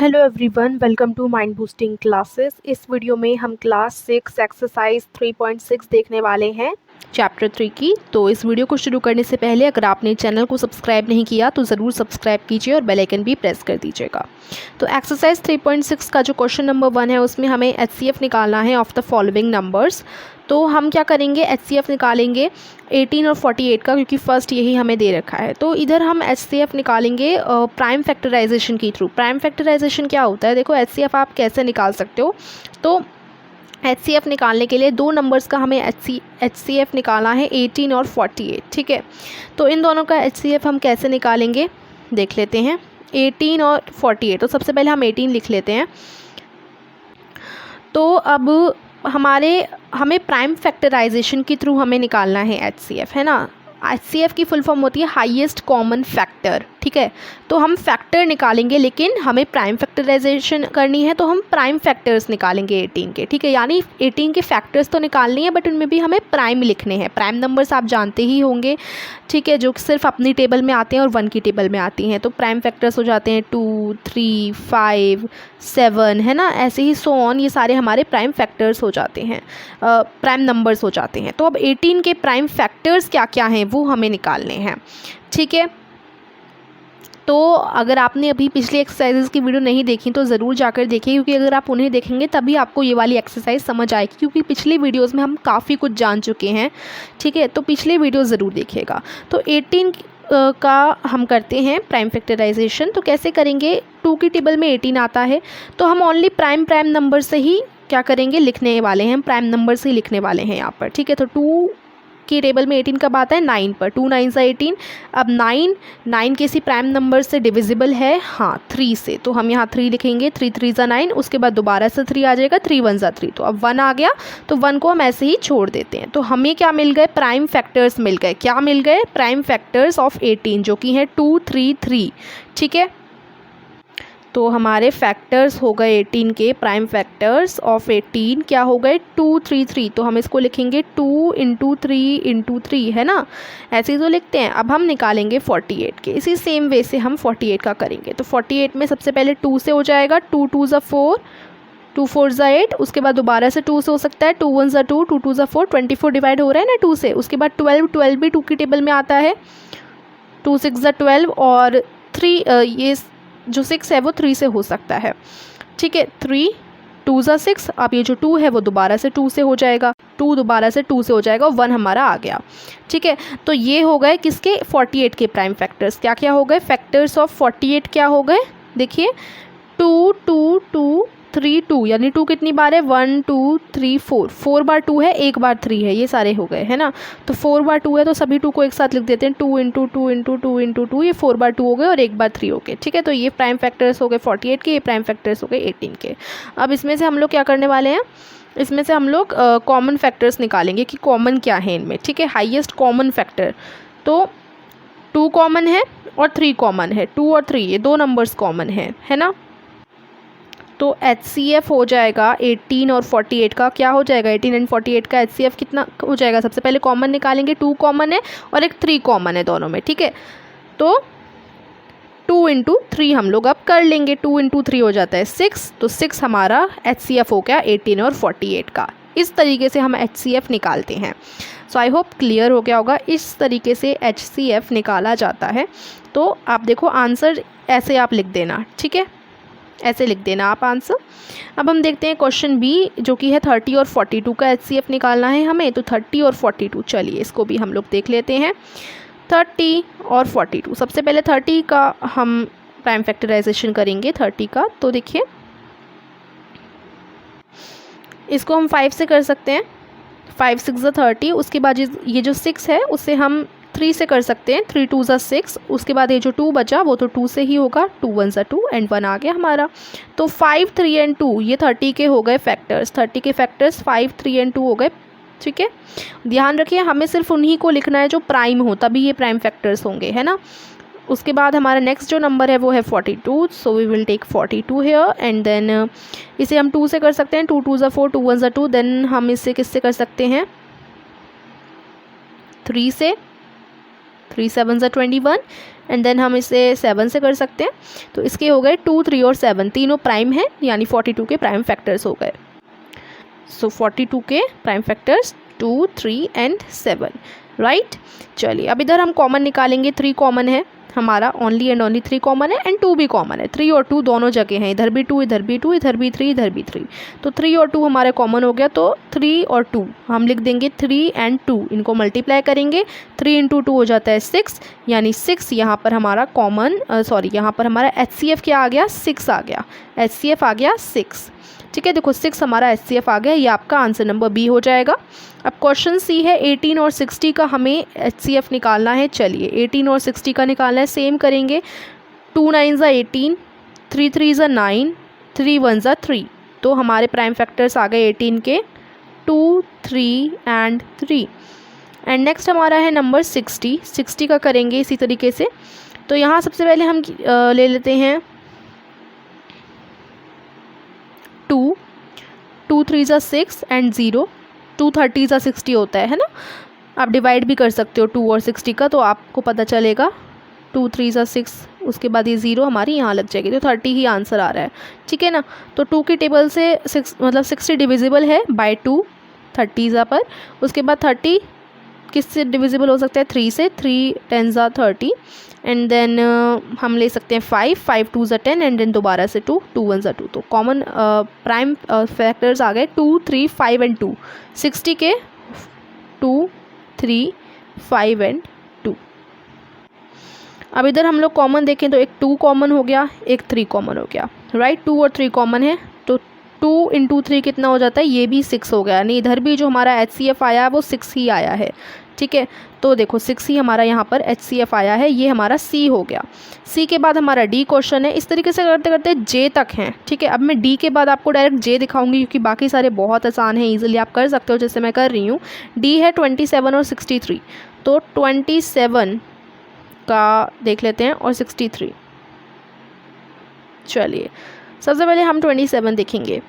Hello everyone, welcome to mind boosting classes. इस video में हम क्लास 6 एक्सरसाइज 3.6 देखने वाले हैं चैप्टर 3 की। तो इस वीडियो को शुरू करने से पहले अगर आपने चैनल को सब्सक्राइब नहीं किया तो ज़रूर सब्सक्राइब कीजिए और बेल आइकन भी प्रेस कर दीजिएगा। तो एक्सरसाइज 3.6 का जो क्वेश्चन नंबर 1 है उसमें हमें HCF निकालना है ऑफ द फॉलोइंग नंबर्स। तो हम क्या करेंगे, HCF निकालेंगे 18 और 48 का, क्योंकि फर्स्ट यही हमें दे रखा है। तो इधर हम HCF निकालेंगे प्राइम फैक्टराइजेशन के थ्रू। प्राइम फैक्टराइजेशन क्या होता है, देखो HCF आप कैसे निकाल सकते हो। तो HCF निकालने के लिए दो नंबर्स का हमें HCF निकालना है, 18 और 48, ठीक है। तो इन दोनों का HCF हम कैसे निकालेंगे देख लेते हैं, 18 और 48। तो सबसे पहले हम 18 लिख लेते हैं। तो अब हमें प्राइम फैक्टराइजेशन के थ्रू हमें निकालना है HCF, है ना। HCF की फुल फॉर्म होती है हाईएस्ट कॉमन फैक्टर, ठीक है। तो हम फैक्टर निकालेंगे, लेकिन हमें प्राइम फैक्टराइजेशन करनी है तो हम प्राइम फैक्टर्स निकालेंगे 18 के, ठीक है। यानी 18 के फैक्टर्स तो निकालनी है, बट उनमें भी हमें प्राइम लिखने हैं। प्राइम नंबर्स आप जानते ही होंगे, ठीक है, जो सिर्फ अपनी टेबल में आते हैं और 1 की टेबल में आती हैं। तो प्राइम फैक्टर्स हो जाते हैं 2, 3, 5, 7, है ना। ऐसे ही सो ऑन, ये सारे हमारे प्राइम फैक्टर्स हो जाते हैं, प्राइम नंबर्स हो जाते हैं। तो अब 18 के प्राइम फैक्टर्स क्या क्या हैं वो हमें निकालने हैं, ठीक है। तो अगर आपने अभी पिछली एक्सरसाइजेस की वीडियो नहीं देखी तो ज़रूर जाकर देखिए, क्योंकि अगर आप उन्हें देखेंगे तभी आपको ये वाली एक्सरसाइज समझ आएगी, क्योंकि पिछली वीडियोस में हम काफ़ी कुछ जान चुके हैं, ठीक है। तो पिछले वीडियो ज़रूर देखिएगा। तो 18 का हम करते हैं प्राइम फैक्टराइजेशन। तो कैसे करेंगे, 2 की टेबल में 18 आता है, तो हम ओनली प्राइम नंबर से ही क्या करेंगे, लिखने वाले हैं। हम प्राइम नंबर से ही लिखने वाले हैं यहाँ पर, ठीक है। तो 2 की टेबल में 18 कब आता है, 9 पर। 2 9 सा 18। अब 9 किसी प्राइम नंबर से डिविजिबल है, हाँ, 3 से। तो हम यहाँ 3 लिखेंगे, 3 3 ज़ा 9। उसके बाद दोबारा से 3 आ जाएगा, 3 1 ज़ा 3। तो अब 1 आ गया, तो 1 को हम ऐसे ही छोड़ देते हैं। तो हमें क्या मिल गए, प्राइम फैक्टर्स मिल गए। क्या मिल गए, प्राइम फैक्टर्स ऑफ 18, जो कि हैं 2 3 3, ठीक है। तो हमारे फैक्टर्स हो गए 18 के, प्राइम फैक्टर्स ऑफ 18 क्या हो गए, 2 3 3। तो हम इसको लिखेंगे 2 × 3 × 3, है ना। ऐसे ही तो लिखते हैं। अब हम निकालेंगे 48 के, इसी सेम वे से हम 48 का करेंगे। तो 48 में सबसे पहले 2 से हो जाएगा, 2 2 ज़ा 4, 2 4 ज़ा 8। उसके बाद दोबारा से 2 से हो सकता है, 2 1 ज़ा 2, 2 2 ज़ा 4, 24 डिवाइड हो रहा है ना 2 से। उसके बाद 12 भी 2 की टेबल में आता है, 2 6 ज़ा 12, और 3 ये जो 6 है वो 3 से हो सकता है, ठीक है। 3 2 ज़ा 6। अब ये जो 2 है वो दोबारा से 2 से हो जाएगा, 2 दोबारा से 2 से हो जाएगा, 1 हमारा आ गया, ठीक है। तो ये हो गए किसके, 48 के प्राइम फैक्टर्स। क्या क्या हो गए, फैक्टर्स ऑफ 48 क्या हो गए, देखिए 2 2 2 3 2, यानी 2 कितनी बार है, 1 2 3 4, 4 बार 2 है, 1 बार 3 है, ये सारे हो गए, है ना। तो 4 बार 2 है तो सभी 2 को एक साथ लिख देते हैं, 2 × 2 × 2 × 2, ये 4 बार 2 हो गए और 1 बार 3 हो गए, ठीक है। तो ये प्राइम फैक्टर्स हो गए 48 के, ये प्राइम फैक्टर्स हो गए 18 के। अब इसमें से हम लोग क्या करने वाले हैं, इसमें से हम लोग कॉमन फैक्टर्स निकालेंगे कि कॉमन क्या है इनमें, ठीक है। हाईएस्ट कॉमन फैक्टर, तो 2 कॉमन है और 3 कॉमन है, 2 और 3 ये दो नंबर्स कॉमन है ना। तो HCF हो जाएगा 18 और 48 का, क्या हो जाएगा, 18 एंड 48 का HCF कितना हो जाएगा। सबसे पहले कॉमन निकालेंगे, 2 कॉमन है और एक 3 कॉमन है दोनों में, ठीक है। तो 2 × 3 हम लोग अब कर लेंगे, 2 × 3 हो जाता है 6। तो 6 हमारा HCF हो गया 18 और 48 का। इस तरीके से हम HCF निकालते हैं। सो आई होप क्लियर हो गया होगा, इस तरीके से HCF निकाला जाता है। तो आप देखो आंसर ऐसे आप लिख देना, ठीक है, ऐसे लिख देना आप आंसर। अब हम देखते हैं क्वेश्चन बी, जो कि है 30 और 42 का HCF निकालना है हमें। तो 30 और 42, चलिए इसको भी हम लोग देख लेते हैं। 30 और 42, सबसे पहले 30 का हम प्राइम फैक्टराइजेशन करेंगे 30 का। तो देखिए इसको हम 5 से कर सकते हैं, 5 6 ज़ा 30। उसके बाद ये जो 6 है उसे हम 3 से कर सकते हैं, 3 2 ज़ा 6। उसके बाद ये जो 2 बचा वो तो 2 से ही होगा, 2 1 ज़ा 2 एंड 1 आ गया हमारा। तो 5 3 एंड 2 ये 30 के हो गए फैक्टर्स, 30 के फैक्टर्स 5 3 एंड 2 हो गए, ठीक है। ध्यान रखिए हमें सिर्फ उन्हीं को लिखना है जो प्राइम हो, तभी ये प्राइम फैक्टर्स होंगे, है ना। उसके बाद हमारा नेक्स्ट जो नंबर है वो है 42। So we will take 42 here and then इसे हम 2 से कर सकते हैं, 2 2 ज़ा 4, 2 1 ज़ा 2। देन हम इसे किससे कर सकते हैं, 3 से। 3 7 ज़ा 21 एंड देन हम इसे 7 से कर सकते हैं। तो इसके हो गए 2, 3 और 7, तीनों प्राइम हैं, यानी 42 के प्राइम फैक्टर्स हो गए। सो 42 के प्राइम फैक्टर्स 2, 3 एंड 7, राइट। चलिए अब इधर हम कॉमन निकालेंगे। 3 कॉमन है हमारा, ओनली एंड ओनली 3 कॉमन है एंड 2 भी कॉमन है। 3 और 2 दोनों जगह हैं, इधर भी 2, इधर भी 2, इधर भी 3, इधर भी 3। तो 3 और 2 हमारे कॉमन हो गया, तो 3 और 2 हम लिख देंगे 3 एंड 2, इनको मल्टीप्लाई करेंगे। 3 इंटू 2 हो जाता है 6, यानी 6 यहाँ पर हमारा कॉमन यहाँ पर हमारा HCF क्या आ गया, 6 आ गया। HCF आ गया 6, ठीक है। देखो 6 हमारा HCF आ गया, ये आपका आंसर नंबर बी हो जाएगा। अब क्वेश्चन सी है 18 और 60 का हमें HCF निकालना है। चलिए 18 और 60 का निकालना है, सेम करेंगे। 2 9 ज़ा 18, 3 3 ज़ा 9, 3 1 ज़ा 3। तो हमारे प्राइम फैक्टर्स आ गए 18 के 2, 3 एंड 3। एंड नेक्स्ट हमारा है नंबर 60 का करेंगे इसी तरीके से। तो यहाँ सबसे पहले हम ले लेते हैं 2, 2 3 ज़ा 6 एंड 0, 2 30 ज़ा 60 होता है ना। आप डिवाइड भी कर सकते हो 2 और 60 का, तो आपको पता चलेगा 2 3 ज़ा 6, उसके बाद ये 0 हमारी यहाँ लग जाएगी, तो 30 ही आंसर आ रहा है, ठीक है ना। तो 2 की टेबल से 6 मतलब 60 डिविजिबल है बाय 2 30 ज़ा पर। उसके बाद 30 किससे डिविजिबल हो सकता है, 3 से, 3 10 ज़ा 30 एंड देन हम ले सकते हैं 5 2 ज़ा 10 एंड देन दोबारा से 2 1 ज़ा 2। तो कॉमन प्राइम फैक्टर्स आ गए 2 3 5 एंड 2। 60 के 2 3 5 एंड 2। अब इधर हम लोग कॉमन देखें तो एक 2 कॉमन हो गया, एक 3 कॉमन हो गया, राइट। 2 और 3 कॉमन है, तो 2 इंटू 3 कितना हो जाता है, ये भी 6 हो गया, यानी इधर भी जो हमारा HCF आया है वो 6 ही आया है, ठीक है। तो देखो 6 ही हमारा यहाँ पर HCF आया है, ये हमारा C हो गया। C के बाद हमारा D क्वेश्चन है। इस तरीके से करते करते J तक हैं, ठीक है। अब मैं D के बाद आपको डायरेक्ट J दिखाऊंगी, क्योंकि बाकी सारे बहुत आसान हैं, ईजिली आप कर सकते हो जैसे मैं कर रही हूँ। D है 27 और 63, तो 27 का देख लेते हैं और 63। चलिए सबसे पहले हम 27 देखेंगे,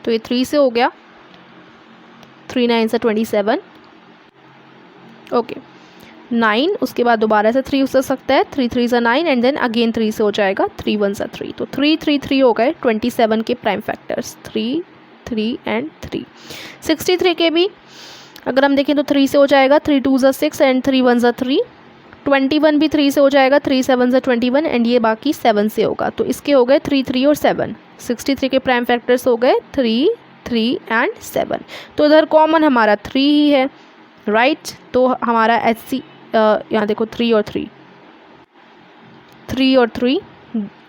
तो ये 3 से हो गया, 3 9 से 27, ओके 9, उसके बाद दोबारा से 3 हो सकता है, 3 3 ज़ा 9 एंड देन अगेन 3 से हो जाएगा, 3 1 ज़ा 3। तो 3 3 3 हो गए 27 के प्राइम फैक्टर्स, 3 3 एंड 3। 63 के भी अगर हम देखें तो 3 से हो जाएगा, 3 2 ज़ा 6 एंड 3 1 ज़ा 3। 21 भी 3 से हो जाएगा, 3 7 ज़ा 21 एंड ये बाकी 7 से होगा। तो इसके हो गए 3 3 और 7। 63 के प्राइम फैक्टर्स हो गए 3 3 एंड 7। तो इधर कॉमन हमारा 3 ही है, राइट। तो हमारा यहाँ देखो 3 और 3, 3 और 3,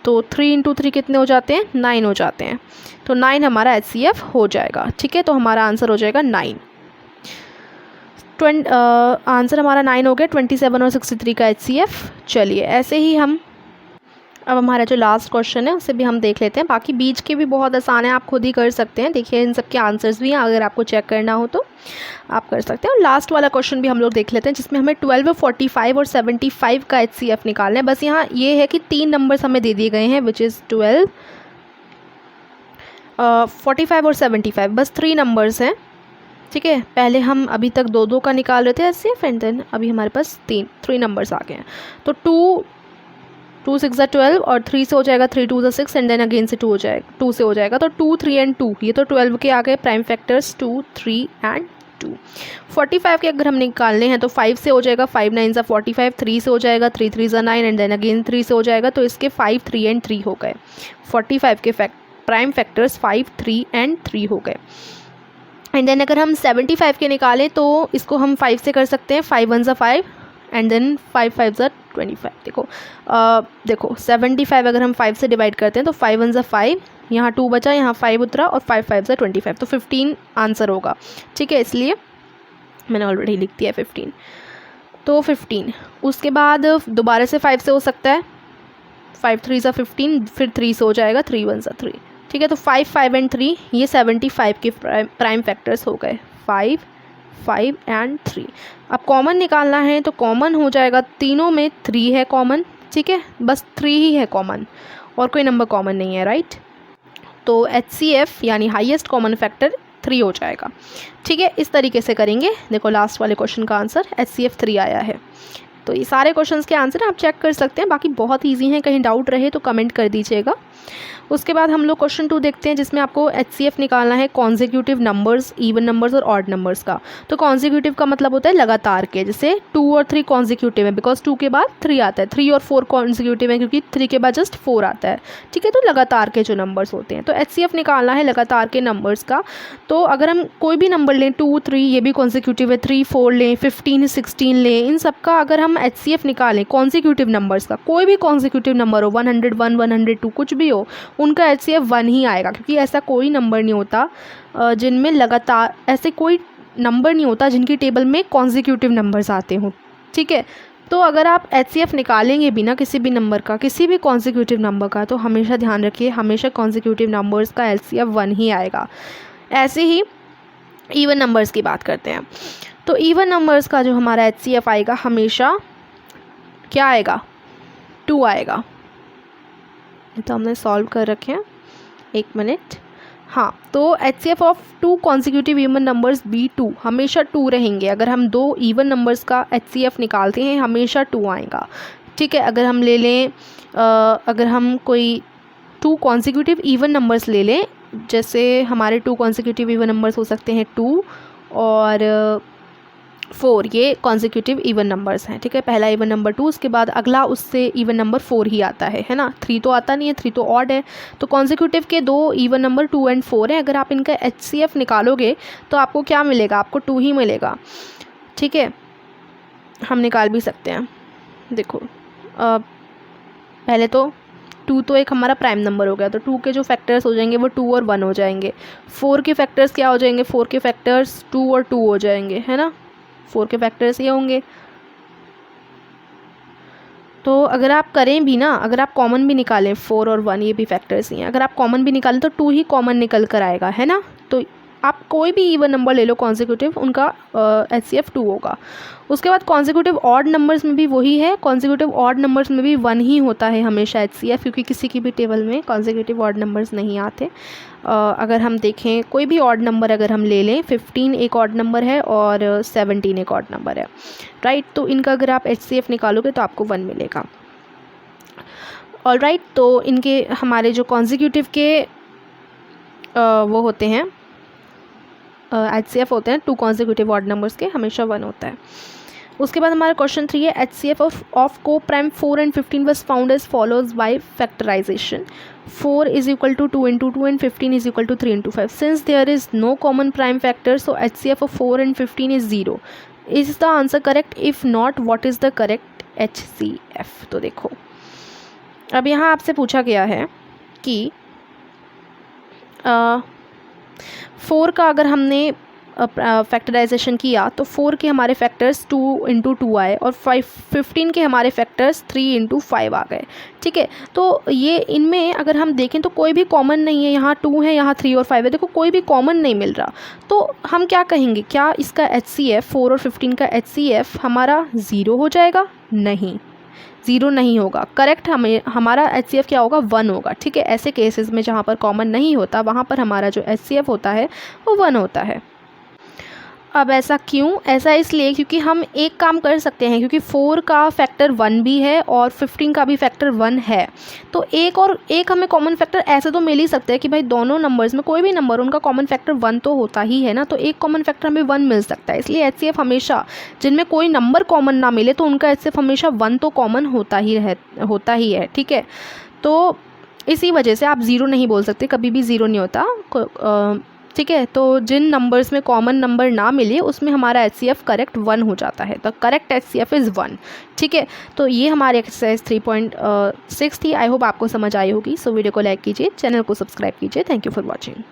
तो 3 इंटू 3 कितने हो जाते हैं, 9 हो जाते हैं। तो 9 हमारा HCF हो जाएगा, ठीक है। तो हमारा आंसर हो जाएगा 9। आंसर हमारा 9 हो गया, 27 और 63 का HCF। चलिए ऐसे ही हम अब हमारा जो लास्ट क्वेश्चन है उसे भी हम देख लेते हैं। बाकी बीच के भी बहुत आसान है, आप खुद ही कर सकते हैं। देखिए इन सब के आंसर्स भी हैं, अगर आपको चेक करना हो तो आप कर सकते हैं। और लास्ट वाला क्वेश्चन भी हम लोग देख लेते हैं, जिसमें हमें 12, 45 और 75 का HCF निकालना है। बस यहाँ ये है कि 3 नंबर्स हमें दे दिए गए हैं, विच इज़ 12, 45 और 75, बस 3 नंबर्स हैं, ठीक है। पहले हम अभी तक 2 का निकाल रहे थे HCF एंड देन अभी हमारे पास 3 नंबर्स आ गए हैं। तो 2 6 ज़ा 12 और 3 से हो जाएगा, 3 2 ज़ा 6 एंड देन अगेन से 2 हो जाएगा, 2 से हो जाएगा। तो 2 3 एंड 2, ये तो 12 के आ गए प्राइम फैक्टर्स 2 3 एंड 2। 45 के अगर हम निकालने हैं तो 5 से हो जाएगा, 5 9 ज़ा 45, 3 से हो जाएगा, 3 3 ज़ा 9 एंड देन अगेन 3 से हो जाएगा। तो इसके 5 3 एंड 3 हो गए। 45 के प्राइम फैक्टर्स 5 3 एंड 3 हो गए। एंड देन अगर हम 75 के निकालें तो इसको हम 5 से कर सकते हैं, 5 1 ज़ा 5 एंड देन 5 5 ज़ा 25। देखो 75 अगर हम 5 से डिवाइड करते हैं तो 5 1 ज़ा 5, यहाँ 2 बचा, यहाँ 5 उतरा और 5 5 ज़ा 25, तो 15 आंसर होगा, ठीक है। इसलिए मैंने ऑलरेडी लिख दिया है 15, तो 15। उसके बाद दोबारा से 5 से हो सकता है, 5 3 ज़ा 15, फिर 3 से हो जाएगा, 3 1 ज़ा 3, ठीक है। तो 5 5 एंड 3, ये 75 के प्राइम फैक्टर्स हो गए, 5 5 एंड 3। अब कॉमन निकालना है तो कॉमन हो जाएगा, तीनों में 3 है कॉमन, ठीक है, बस 3 ही है कॉमन और कोई नंबर कॉमन नहीं है, राइट। तो HCF यानी हाईएस्ट कॉमन फैक्टर 3 हो जाएगा। ठीक है, इस तरीके से करेंगे। देखो लास्ट वाले क्वेश्चन का आंसर HCF 3 आया है। तो ये सारे क्वेश्चंस के आंसर आप चेक कर सकते हैं, बाकी बहुत ईजी हैं, कहीं डाउट रहे तो कमेंट कर दीजिएगा। उसके बाद हम लोग क्वेश्चन 2 देखते हैं, जिसमें आपको HCF निकालना है कॉन्जिक्यूटिव नंबर्स, इवन नंबर्स और ऑड नंबर्स का। तो कॉन्जिक्यूटिव का मतलब होता है लगातार के, जैसे 2 और 3 कॉन्जिक्यूटिव है बिकॉज 2 के बाद 3 आता है, 3 और 4 कॉन्जिक्यूटिव है क्योंकि 3 के बाद जस्ट 4 आता है। ठीक है, तो लगातार के जो नंबर्स होते हैं, तो HCF निकालना है लगातार के नंबर्स का। तो अगर हम कोई भी नंबर लें, 2, 3 ये भी कॉन्जिक्यूटिव है, 3, 4 लें, 15, 16 लें, इन सब का अगर हम HCF निकालें कॉन्जिक्यूटिव नंबर्स का, कोई भी कॉन्जिक्यूटिव नंबर हो, 101, 102 कुछ भी हो, उनका HCF 1 ही आएगा, क्योंकि ऐसा कोई नंबर नहीं होता जिनमें लगातार, ऐसे कोई नंबर नहीं होता जिनकी टेबल में कॉन्जिक्यूटिव नंबर्स आते हों। ठीक है, तो अगर आप HCF निकालेंगे बिना किसी भी नंबर का, किसी भी कॉन्जिक्यूटिव नंबर का, तो हमेशा ध्यान रखिए हमेशा कॉन्जिक्यूटिव नंबर्स का HCF 1 ही आएगा। ऐसे ही इवन नंबर्स की बात करते हैं, तो इवन नंबर्स का जो हमारा HCF आएगा हमेशा क्या आएगा, 2 आएगा। तो हमने सॉल्व कर रखे हैं, 1 मिनट। हाँ, तो HCF of 2 consecutive even numbers भी 2, हमेशा 2 रहेंगे। अगर हम 2 इवन नंबर्स का HCF निकालते हैं हमेशा 2 आएगा। ठीक है, अगर हम ले लें अगर हम कोई 2 कॉन्जिक्यूटिव इवन नंबर्स ले लें, जैसे हमारे 2 कॉन्जिक्यूटिव इवन नंबर्स हो सकते हैं 2 और 4, ये कॉन्जिक्यूटिव इवन नंबर्स हैं। ठीक है, पहला इवन नंबर 2, उसके बाद अगला उससे इवन नंबर 4 ही आता है ना, 3 तो आता नहीं है, 3 तो ऑड है। तो कॉन्जिक्यूटिव के 2 इवन नंबर 2 और 4 है। अगर आप इनका HCF निकालोगे तो आपको क्या मिलेगा, आपको 2 ही मिलेगा। ठीक है, हम निकाल भी सकते हैं। देखो पहले तो 2 तो एक हमारा प्राइम नंबर हो गया, तो 2 के जो फैक्टर्स हो जाएंगे वो 2 और 1 हो जाएंगे। 4 के फैक्टर्स क्या हो जाएंगे, 4 के फैक्टर्स 2 और 2 हो जाएंगे, है ना, 4 के फैक्टर्स ये होंगे। तो अगर आप करें भी ना, अगर आप कॉमन भी निकालें, 4 और 1 ये भी फैक्टर्स ही हैं, अगर आप कॉमन भी निकालें तो 2 ही कॉमन निकल कर आएगा, है ना। तो आप कोई भी इवन नंबर ले लो कॉन्जिक्यूटिव, उनका HCF 2 होगा। उसके बाद कॉन्जिक्यूटिव ऑड नंबर्स में भी वही है, कॉन्जिक्यूटिव ऑड नंबर्स में भी 1 ही होता है हमेशा HCF, क्योंकि किसी की भी टेबल में कॉन्जिक्यूटिव ऑड नंबर्स नहीं आते। अगर हम देखें कोई भी ऑड नंबर अगर हम ले लें, 15 एक ऑड नंबर है और 17 एक ऑड नंबर है, राइट। तो इनका अगर आप HCF निकालोगे तो आपको 1 मिलेगा। ऑलराइट, तो इनके हमारे जो कॉन्जिक्यूटिव के वो होते हैं HCF होते हैं 2 कॉन्जिक्यूटिव ऑड नंबर्स के, हमेशा 1 होता है। उसके बाद हमारा क्वेश्चन 3 है, HCF ऑफ को prime 4 and 15 was found as follows by factorization. 4 is equal to 2 into 2 and 15 is equal to 3 into 5. Since there is no common prime factor, so HCF of 4 and 15 is 0. Is the answer correct? If not, what is the correct HCF? तो देखो अब यहाँ आपसे पूछा गया है कि 4 का अगर हमने फैक्टराइजेशन किया तो 4 के हमारे फैक्टर्स 2 into 2 आए और 15 के हमारे फैक्टर्स 3 into 5 आ गए। ठीक है, तो ये इनमें अगर हम देखें तो कोई भी कॉमन नहीं है, यहाँ 2 है, यहाँ 3 और 5 है, देखो कोई भी कॉमन नहीं मिल रहा। तो हम क्या कहेंगे, क्या इसका HCF 4 और 15 का HCF हमारा 0 हो जाएगा? नहीं, 0 नहीं होगा। करेक्ट हमारा HCF क्या होगा, 1 होगा। ठीक है, ऐसे केसेस में जहाँ पर कॉमन नहीं होता वहाँ पर हमारा जो HCF होता है वो 1 होता है। अब ऐसा क्यों? ऐसा इसलिए क्योंकि हम एक काम कर सकते हैं, क्योंकि 4 का फैक्टर 1 भी है और 15 का भी फैक्टर 1 है, तो एक हमें कॉमन फैक्टर ऐसे तो मिल ही सकते हैं कि भाई दोनों नंबर्स में कोई भी नंबर उनका कॉमन फैक्टर 1 तो होता ही है ना, तो एक कॉमन फैक्टर हमें 1 मिल सकता है। इसलिए HCF हमेशा, जिनमें कोई नंबर कॉमन ना मिले तो उनका HCF हमेशा 1 तो कॉमन होता ही है। ठीक है, तो इसी वजह से आप 0 नहीं बोल सकते, कभी भी 0 नहीं होता। ठीक है, तो जिन नंबर्स में कॉमन नंबर ना मिले उसमें हमारा HCF करेक्ट 1 हो जाता है, तो करेक्ट HCF इज़ 1। ठीक है, तो ये हमारी एक्सरसाइज 3.6 थी। आई होप आपको समझ आई होगी। सो वीडियो को लाइक कीजिए, चैनल को सब्सक्राइब कीजिए। Thank you for watching.